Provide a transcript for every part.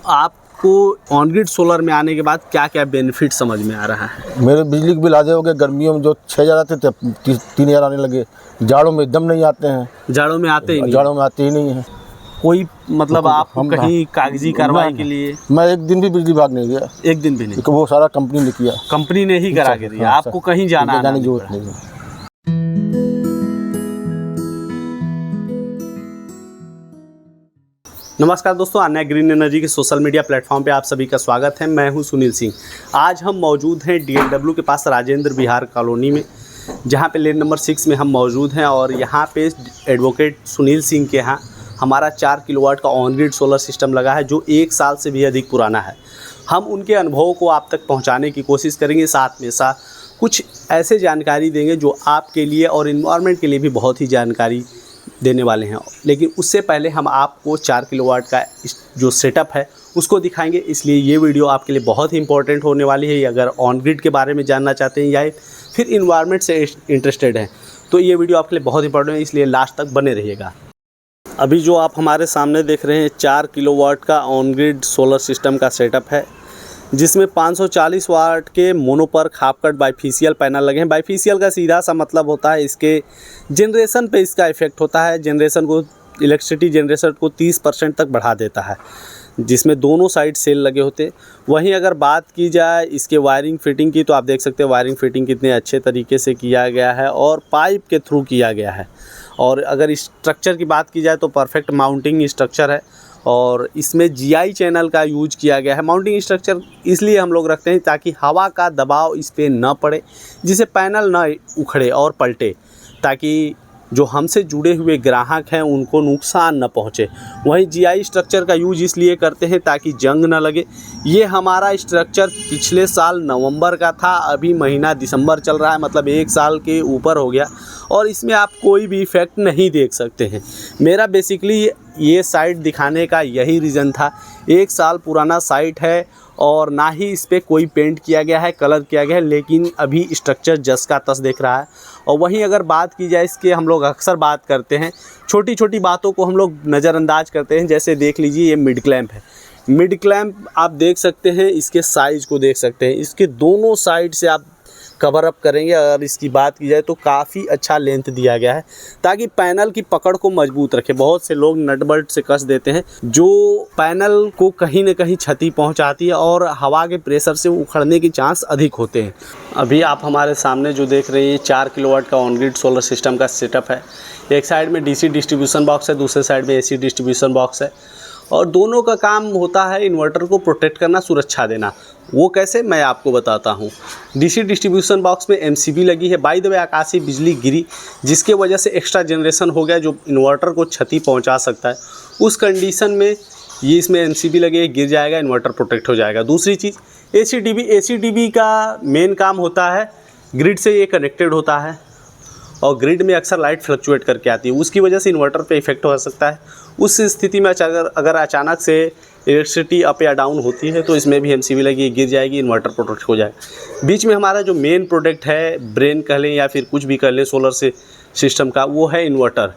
आपको on grid solar में आने के बाद क्या क्या बेनिफिट समझ में आ रहा है? मेरे बिजली के बिल आधे हो गए। गर्मियों में जो 6,000 आते थे 3,000 आने लगे। जाड़ों में एकदम नहीं आते हैं। जाड़ों में आते ही नहीं? जाड़ों में आते ही नहीं है। कोई मतलब आप कहीं कागजी कार्रवाई के लिए? मैं एक दिन भी बिजली विभाग नहीं गया। एक दिन भी नहीं? वो सारा कंपनी ने किया। कंपनी ने ही करा के दिया? आपको कहीं जाने की जरूरत नहीं है। नमस्कार दोस्तों, अन्य ग्रीन एनर्जी के सोशल मीडिया प्लेटफॉर्म पे आप सभी का स्वागत है। मैं हूं सुनील सिंह। आज हम मौजूद हैं DLW के पास राजेंद्र विहार कॉलोनी में, जहां पे लेन नंबर 6 में हम मौजूद हैं। और यहां पे एडवोकेट सुनील सिंह के यहाँ हमारा 4 किलोवाट का ऑन ग्रिड सोलर सिस्टम लगा है, जो 1 साल से भी अधिक पुराना है। हम उनके अनुभवों को आप तक पहुँचाने की कोशिश करेंगे, साथ में साथ कुछ ऐसे जानकारी देंगे जो आपके लिए और इन्वायरमेंट के लिए भी बहुत ही जानकारी देने वाले हैं। लेकिन उससे पहले हम आपको 4 किलोवाट का जो सेटअप है उसको दिखाएंगे, इसलिए ये वीडियो आपके लिए बहुत ही इंपॉर्टेंट होने वाली है। अगर ऑन ग्रिड के बारे में जानना चाहते हैं या फिर इन्वायरमेंट से इंटरेस्टेड हैं तो ये वीडियो आपके लिए बहुत इंपॉर्टेंट है, इसलिए लास्ट तक बने रहिएगा। अभी जो आप हमारे सामने देख रहे हैं 4 किलोवाट का ऑन ग्रिड सोलर सिस्टम का सेटअप है, जिसमें 540 वाट के मोनोपर खापकट बाइफेशियल पैनल लगे हैं। बाइफेशियल का सीधा सा मतलब होता है इसके जनरेशन पे इसका इफ़ेक्ट होता है। जनरेशन को, इलेक्ट्रिसिटी जनरेशन को 30% तक बढ़ा देता है, जिसमें दोनों साइड सेल लगे होते। वहीं अगर बात की जाए इसके वायरिंग फिटिंग की, तो आप देख सकते हैं वायरिंग फिटिंग कितने अच्छे तरीके से किया गया है और पाइप के थ्रू किया गया है। और अगर स्ट्रक्चर की बात की जाए तो परफेक्ट माउंटिंग स्ट्रक्चर है और इसमें GI चैनल का यूज किया गया है। माउंटिंग स्ट्रक्चर इसलिए हम लोग रखते हैं ताकि हवा का दबाव इस पर न पड़े, जिससे पैनल न उखड़े और पलटे, ताकि जो हमसे जुड़े हुए ग्राहक हैं उनको नुकसान न पहुंचे। वहीं GI स्ट्रक्चर का यूज इसलिए करते हैं ताकि जंग न लगे। ये हमारा स्ट्रक्चर पिछले साल नवंबर का था, अभी महीना दिसंबर चल रहा है, मतलब 1 साल के ऊपर हो गया और इसमें आप कोई भी इफ़ेक्ट नहीं देख सकते हैं। मेरा बेसिकली ये साइट दिखाने का यही रीज़न था। 1 साल पुराना साइट है और ना ही इस पर कोई पेंट किया गया है, कलर किया गया है, लेकिन अभी स्ट्रक्चर जस का तस दिख रहा है। और वहीं अगर बात की जाए इसके, हम लोग अक्सर बात करते हैं, छोटी छोटी बातों को हम लोग नज़रअंदाज करते हैं। जैसे देख लीजिए ये मिड क्लैंप है। मिड क्लैंप आप देख सकते हैं, इसके साइज़ को देख सकते हैं। इसके दोनों साइड से आप कवर अप करेंगे। अगर इसकी बात की जाए तो काफ़ी अच्छा लेंथ दिया गया है ताकि पैनल की पकड़ को मजबूत रखे। बहुत से लोग नट बोल्ट से कस देते हैं, जो पैनल को कहीं न कहीं क्षति पहुंचाती है और हवा के प्रेशर से उखड़ने के चांस अधिक होते हैं। अभी आप हमारे सामने जो देख रहे हैं 4 किलोवाट का ऑन ग्रिड सोलर सिस्टम का सेटअप है। एक साइड में DC डिस्ट्रीब्यूशन बॉक्स है, दूसरे साइड में AC डिस्ट्रीब्यूशन बॉक्स है और दोनों का काम होता है इन्वर्टर को प्रोटेक्ट करना, सुरक्षा देना। वो कैसे, मैं आपको बताता हूँ। DC डिस्ट्रीब्यूशन बॉक्स में MCB लगी है। बाय द वे आकाशीय बिजली गिरी जिसके वजह से एक्स्ट्रा जनरेशन हो गया जो इन्वर्टर को क्षति पहुँचा सकता है। उस कंडीशन में ये इसमें MCB लगे, गिर जाएगा, इन्वर्टर प्रोटेक्ट हो जाएगा। दूसरी चीज़ AC/DB का मेन काम होता है, ग्रिड से ये कनेक्टेड होता है और ग्रिड में अक्सर लाइट फ्लक्चुएट करके आती है, उसकी वजह से इन्वर्टर पे इफेक्ट हो सकता है। उस स्थिति में अगर अचानक से इलेक्ट्रिसिटी अप या डाउन होती है तो इसमें भी MCB लगी, गिर जाएगी, इन्वर्टर प्रोटेक्ट हो जाएगा। बीच में हमारा जो मेन प्रोडक्ट है, ब्रेन कह लें या फिर कुछ भी कह लें सोलर से सिस्टम का, वो है इन्वर्टर।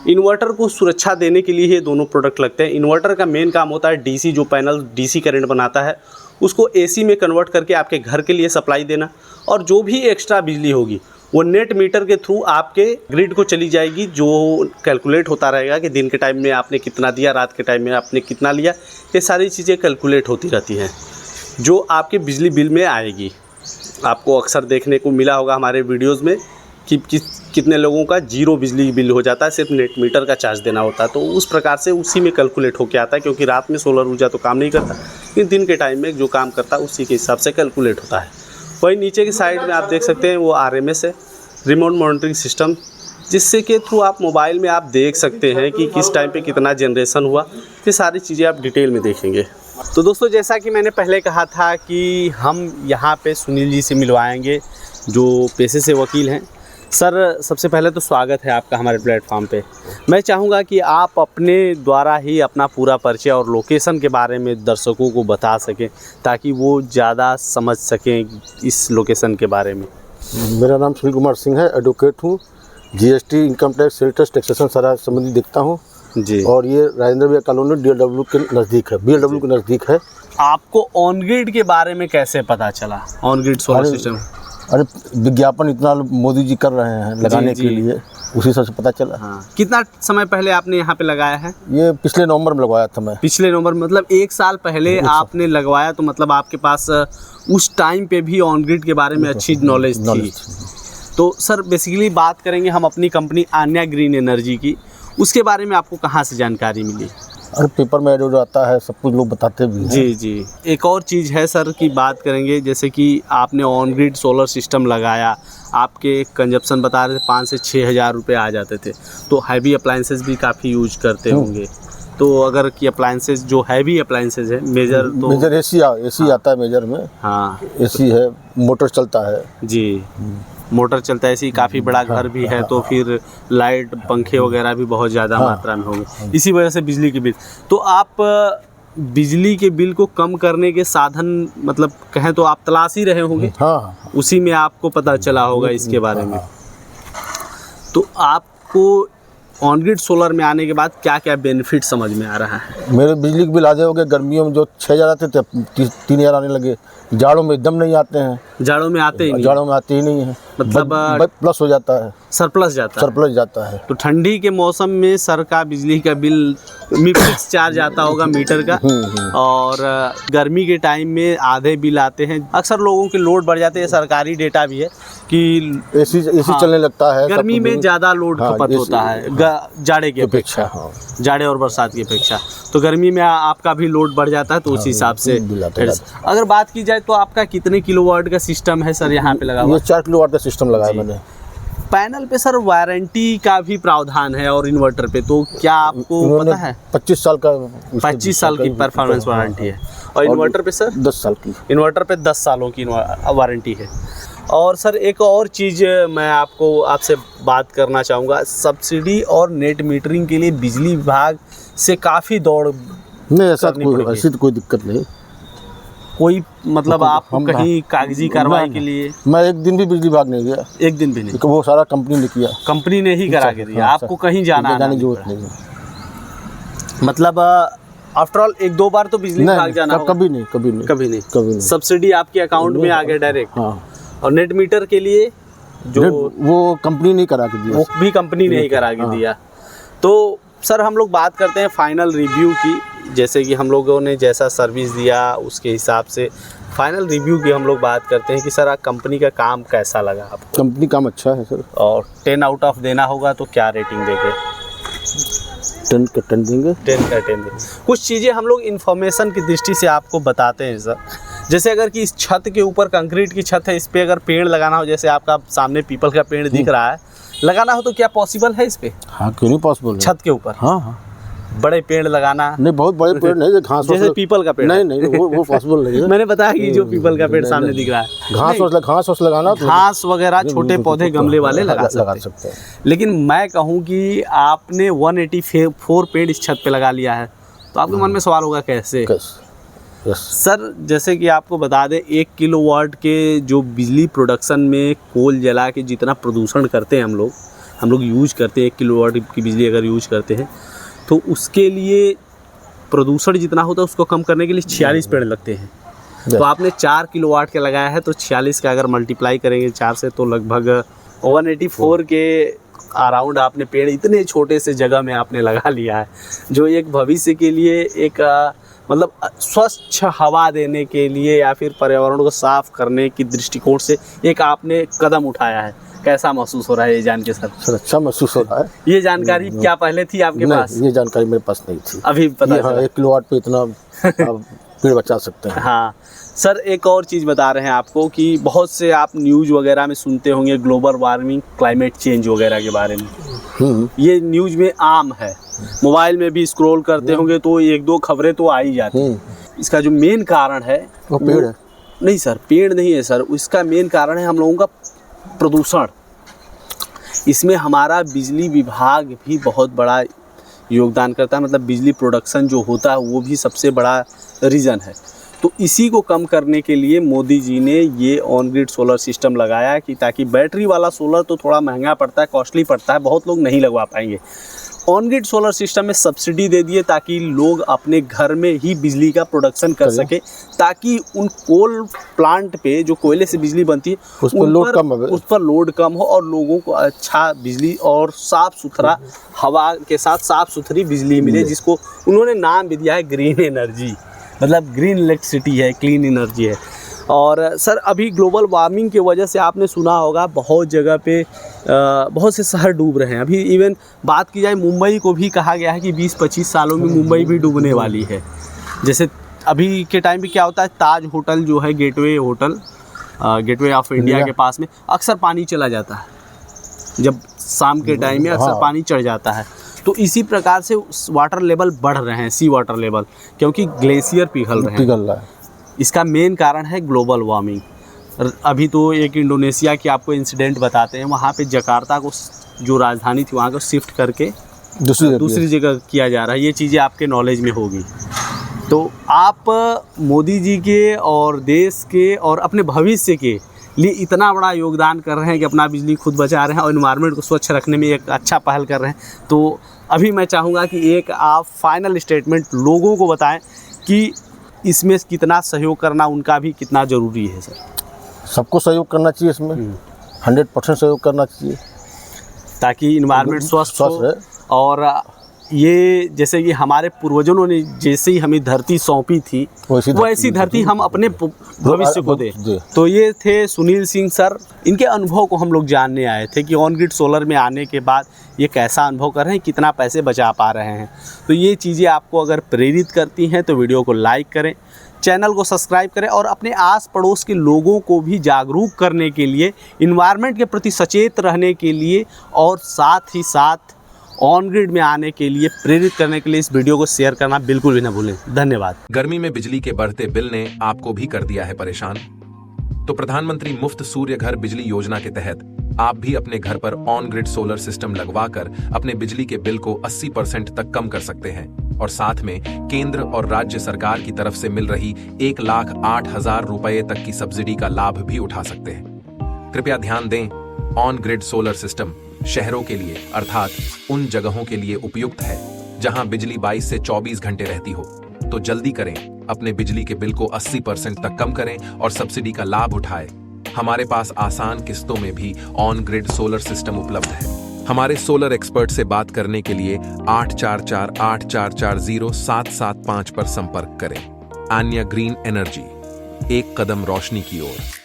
इन्वर्टर को सुरक्षा देने के लिए ये दोनों प्रोडक्ट लगते हैं। इन्वर्टर का मेन काम होता है DC, जो पैनल DC करंट बनाता है उसको AC में कन्वर्ट करके आपके घर के लिए सप्लाई देना, और जो भी एक्स्ट्रा बिजली होगी वो नेट मीटर के थ्रू आपके ग्रिड को चली जाएगी, जो कैलकुलेट होता रहेगा कि दिन के टाइम में आपने कितना दिया, रात के टाइम में आपने कितना लिया। ये सारी चीज़ें कैलकुलेट होती रहती हैं जो आपके बिजली बिल में आएगी। आपको अक्सर देखने को मिला होगा हमारे वीडियोज़ में कि कितने लोगों का 0 बिजली बिल हो जाता है, सिर्फ नेट मीटर का चार्ज देना होता है। तो उस प्रकार से उसी में कैलकुलेट होकर आता है, क्योंकि रात में सोलर ऊर्जा तो काम नहीं करता, लेकिन दिन के टाइम में जो काम करता है उसी के हिसाब से कैलकुलेट होता है। वही नीचे की साइड में आप देख सकते हैं वो RMS है, रिमोट मॉनिटरिंग सिस्टम, जिससे के थ्रू आप मोबाइल में आप देख सकते हैं कि किस टाइम पे कितना जनरेशन हुआ। ये सारी चीज़ें आप डिटेल में देखेंगे। तो दोस्तों, जैसा कि मैंने पहले कहा था कि हम यहाँ पे सुनील जी से मिलवाएंगे जो पेशे से वकील हैं। सर, सबसे पहले तो स्वागत है आपका हमारे प्लेटफॉर्म पे। मैं चाहूँगा कि आप अपने द्वारा ही अपना पूरा परिचय और लोकेशन के बारे में दर्शकों को बता सकें, ताकि वो ज़्यादा समझ सकें इस लोकेशन के बारे में। मेरा नाम सुनील कुमार सिंह है, एडवोकेट हूँ। GST, income tax, sale tax, taxation सारा संबंधी देखता हूँ। जी। और ये राजेंद्र विहार कॉलोनी DLW के नज़दीक है, BLW के नज़दीक है। आपको ऑन ग्रिड के बारे में कैसे पता चला, ऑन ग्रिड सोलर अरे, सिस्टम? अरे विज्ञापन इतना मोदी जी कर रहे हैं लगाने जी, के जी। लिए, उसी से पता चला। हाँ। कितना समय पहले आपने यहाँ पे लगाया है? ये पिछले नवंबर में लगवाया था मैं। पिछले नवंबर, मतलब 1 साल पहले आपने लगवाया, तो मतलब आपके पास उस टाइम पे भी ऑन ग्रिड के बारे में अच्छी नॉलेज थी। तो सर बेसिकली बात करेंगे हम अपनी कंपनी आन्या ग्रीन एनर्जी की, उसके बारे में आपको कहाँ से जानकारी मिली? अरे पेपर में एड आता है, सब कुछ लोग बताते भी हैं। जी जी। एक और चीज़ है सर की बात करेंगे, जैसे कि आपने ऑन ग्रिड सोलर सिस्टम लगाया, आपके कंजप्शन बता रहे थे 5 से 6 हज़ार रुपये आ जाते थे, तो हैवी अप्लाइंसेस भी काफ़ी यूज करते होंगे। तो अगर कि अप्लाइंसेस जो हैवी अप्लाइंसेस है, मेजर तो मेजर एसी आता है मेजर में। हाँ, एसी है, मोटर चलता है जी, मोटर चलता है, ऐसी काफ़ी बड़ा घर भी है, तो फिर लाइट पंखे वगैरह भी बहुत ज़्यादा मात्रा में होंगे, इसी वजह से बिजली के बिल। तो आप बिजली के बिल को कम करने के साधन, मतलब कहें तो आप तलाश ही रहे होंगे। हाँ, उसी में आपको पता चला होगा इसके बारे में। तो आपको ऑन ग्रिड सोलर में आने के बाद क्या क्या बेनिफिट समझ में आ रहा है? मेरे बिजली के बिल आधे हो गए। गर्मियों में जो 6,000 आते थे 3,000 आने लगे। जाड़ों में एकदम नहीं आते हैं, जाड़ों में आते ही नहीं, जाड़ों में आते ही नहीं है, मतलब प्लस हो जाता है, सरप्लस जाता है। सरप्लस जाता है। तो ठंडी के मौसम में सर का बिजली का बिल फिक्स चार्ज आता होगा मीटर का, और गर्मी के टाइम में आधे बिल आते हैं। अक्सर लोगों के लोड बढ़ जाते हैं, सरकारी डेटा भी है कि एसी हाँ, चलने लगता है, गर्मी में ज़्यादा लोड हाँ, खपत होता है जाड़े की अपेक्षा, हाँ। जाड़े और बरसात की अपेक्षा। तो गर्मी में आपका भी लोड बढ़ जाता है, तो उस हिसाब से बिल आता है। अगर बात की जाए तो आपका कितने किलोवाट का सिस्टम है सर यहाँ पे लगा हुआ? ये 4 किलोवाट का सिस्टम लगाया मैंने। पैनल पे सर वारंटी का भी प्रावधान है, और इन्वर्टर पे तो क्या आपको पता है? 25 साल का 25 साल की परफॉर्मेंस वारंटी है। और इन्वर्टर पे सर? 10 साल की। इन्वर्टर पे 10 सालों की वारंटी है। और सर एक और चीज़ मैं आपसे बात करना चाहूँगा, सब्सिडी और नेट मीटरिंग के लिए बिजली विभाग से काफ़ी दौड़ नहीं, ऐसा तो कोई दिक्कत नहीं। कोई मतलब आपको कहीं कागजी कार्रवाई के लिए? मैं एक दिन भी बिजली विभाग नहीं गया, एक दिन भी नहीं। वो सारा कंपनी ने किया, कंपनी ने ही करा के दिया, आपको कहीं जाने की जरूरत नहीं है। मतलब आफ्टर ऑल 1-2 बार तो बिजली विभाग जाना होगा? कभी नहीं। सब्सिडी आपके अकाउंट में आ गया डायरेक्ट। हाँ। और नेट मीटर के लिए जो वो कंपनी नहीं करा के दिया, वो भी कंपनी ने ही करा के दिया। तो सर हम लोग बात करते हैं फाइनल रिव्यू की, जैसे कि हम लोगों ने जैसा सर्विस दिया उसके हिसाब से फाइनल रिव्यू की हम लोग बात करते हैं कि सर कंपनी का काम कैसा लगा आपको? कंपनी काम अच्छा है सर। और 10 आउट ऑफ देना होगा तो क्या रेटिंग देंगे? 10 का 10 देंगे। 10 का 10 देंगे। कुछ चीज़ें हम लोग इन्फॉर्मेशन की दृष्टि से आपको बताते हैं सर, जैसे अगर कि इस छत के ऊपर कंक्रीट की छत है, इस पे अगर पेड़ लगाना हो, जैसे आपका सामने पीपल का पेड़ दिख रहा है, लगाना हो तो क्या पॉसिबल है इस पे? हाँ, क्यों नहीं पॉसिबल है। छत के ऊपर हाँ बड़े पेड़ लगाना? नहीं, बहुत बड़े पेड़ नहीं, घास जैसे पीपल का पेड़। नहीं वो पॉसिबल नहीं है। मैंने बताया कि जो पीपल का पेड़ सामने दिख रहा है, घास लगाना, घास वगैरह छोटे पौधे गमले वाले लगा सकते हैं। लेकिन मैं कहूँ कि आपने 184 पेड़ इस छत पे लगा लिया है, तो आपके मन में सवाल होगा कैसे? सर जैसे कि आपको बता दें, 1 किलोवाट के जो बिजली प्रोडक्शन में कोल जला के जितना प्रदूषण करते हैं हम लोग यूज करते हैं, 1 किलोवाट की बिजली अगर यूज करते हैं तो उसके लिए प्रदूषण जितना होता है उसको कम करने के लिए 46 पेड़ लगते हैं। तो आपने 4 किलोवाट का लगाया है, तो 46 का अगर मल्टीप्लाई करेंगे 4 से तो लगभग 184 के अराउंड आपने पेड़ इतने छोटे से जगह में आपने लगा लिया है, जो एक भविष्य के लिए एक मतलब स्वच्छ हवा देने के लिए या फिर पर्यावरण को साफ करने की दृष्टिकोण से एक आपने कदम उठाया है। कैसा महसूस हो रहा है ये जान के सर? अच्छा महसूस हो रहा है। ये जानकारी क्या पहले थी आपके पास? ये जानकारी मेरे पास नहीं थी, अभी पता चला। 1 किलोवाट पे इतना पेड़ बचा सकते हैं। हाँ सर, एक और चीज़ बता रहे हैं आपको कि बहुत से आप न्यूज़ वगैरह में सुनते होंगे ग्लोबल वार्मिंग, क्लाइमेट चेंज वगैरह के बारे में। ये न्यूज़ में आम है, मोबाइल में भी स्क्रॉल करते होंगे तो 1-2 खबरें तो आ ही जाती हैं। इसका जो मेन कारण है वो पेड़ है। नहीं सर, पेड़ नहीं है सर, इसका मेन कारण है हम लोगों का प्रदूषण। इसमें हमारा बिजली विभाग भी बहुत बड़ा योगदान करता है, मतलब बिजली प्रोडक्शन जो होता है वो भी सबसे बड़ा रीज़न है। तो इसी को कम करने के लिए मोदी जी ने ये ऑन ग्रिड सोलर सिस्टम लगाया कि ताकि बैटरी वाला सोलर तो थोड़ा महंगा पड़ता है, कॉस्टली पड़ता है, बहुत लोग नहीं लगवा पाएंगे। ऑन ग्रिड सोलर सिस्टम में सब्सिडी दे दिए ताकि लोग अपने घर में ही बिजली का प्रोडक्शन कर सके, ताकि उन कोल प्लांट पे जो कोयले से बिजली बनती है उस पर लोड कम हो और लोगों को अच्छा बिजली और साफ़ सुथरा हवा के साथ साफ़ सुथरी बिजली मिले, जिसको उन्होंने नाम भी दिया है ग्रीन एनर्जी, मतलब ग्रीन इलेक्ट्रिसिटी है, क्लीन एनर्जी है। और सर अभी ग्लोबल वार्मिंग की वजह से आपने सुना होगा बहुत जगह पे बहुत से शहर डूब रहे हैं। अभी इवन बात की जाए मुंबई को भी कहा गया है कि 20-25 सालों में मुंबई भी डूबने वाली है। जैसे अभी के टाइम पे क्या होता है, ताज होटल जो है gateway hotel, gateway of India के पास में अक्सर पानी चला जाता है, जब शाम के टाइम में अक्सर पानी चढ़ जाता है। तो इसी प्रकार से वाटर लेवल बढ़ रहे हैं, सी वाटर लेवल, क्योंकि ग्लेशियर पिघल रहे हैं। इसका मेन कारण है ग्लोबल वार्मिंग। अभी तो एक इंडोनेशिया की आपको इंसिडेंट बताते हैं, वहाँ पे जकार्ता को जो राजधानी थी वहाँ को शिफ्ट करके दूसरी जगह किया जा रहा है। ये चीज़ें आपके नॉलेज में होगी। तो आप मोदी जी के और देश के और अपने भविष्य के लिए इतना बड़ा योगदान कर रहे हैं कि अपना बिजली खुद बचा रहे हैं और एनवायरनमेंट को स्वच्छ रखने में एक अच्छा पहल कर रहे हैं। तो अभी मैं चाहूँगा कि एक आप फाइनल स्टेटमेंट लोगों को बताएं कि इसमें कितना सहयोग करना उनका भी कितना ज़रूरी है। सर सबको सहयोग करना चाहिए, इसमें 100% सहयोग करना चाहिए ताकि इन्वायरमेंट स्वस्थ हो। और ये जैसे कि हमारे पूर्वजों ने जैसे ही हमें धरती सौंपी थी वैसी धरती हम अपने भविष्य को दें। तो ये थे सुनील सिंह सर, इनके अनुभव को हम लोग जानने आए थे कि ऑन ग्रिड सोलर में आने के बाद ये कैसा अनुभव कर रहे हैं, कितना पैसे बचा पा रहे हैं। तो ये चीज़ें आपको अगर प्रेरित करती हैं तो वीडियो को लाइक करें, चैनल को सब्सक्राइब करें और अपने आस पड़ोस के लोगों को भी जागरूक करने के लिए, इन्वायरमेंट के प्रति सचेत रहने के लिए और साथ ही साथ ऑन ग्रिड में आने के लिए प्रेरित करने के लिए इस वीडियो को शेयर करना बिल्कुल भी ना भूलें। धन्यवाद। गर्मी में बिजली के बढ़ते बिल ने आपको भी कर दिया है परेशान? तो प्रधानमंत्री मुफ्त सूर्य घर बिजली योजना के तहत आप भी अपने घर पर ऑन ग्रिड सोलर सिस्टम लगवाकर अपने बिजली के बिल को 80% तक कम कर सकते हैं और साथ में केंद्र और राज्य सरकार की तरफ से मिल रही 1,08,000 रुपए तक की सब्सिडी का लाभ भी उठा सकते हैं। कृपया ध्यान दें, ऑन ग्रिड सोलर सिस्टम शहरों के लिए अर्थात उन जगहों के लिए उपयुक्त है जहां बिजली 22 से 24 घंटे रहती हो। तो जल्दी करें, अपने बिजली के बिल को 80% तक कम करें और सब्सिडी का लाभ उठाएं। हमारे पास आसान किस्तों में भी ऑन ग्रिड सोलर सिस्टम उपलब्ध है। हमारे सोलर एक्सपर्ट से बात करने के लिए 8448440775 पर संपर्क करें। आन्या ग्रीन एनर्जी, एक कदम रोशनी की ओर।